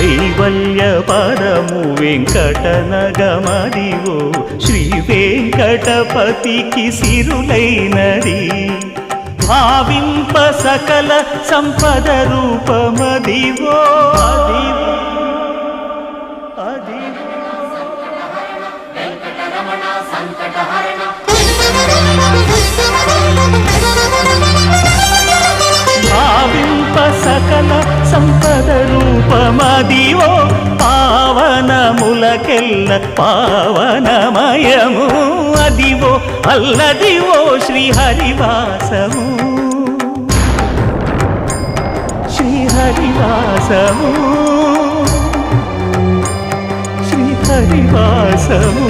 కైవల్య పదము వెంకటనగమదివో శ్రీ వెంకటపతికి సిరులైనది భావింప సకల సంపద రూపమదివో అదివో అదివో భావింప సకల సంపద రూపమదివో పావనములకెల్ల పావనమయము అదివో అల్లదివో శ్రీహరివాసము శ్రీహరివాసము శ్రీహరివాసము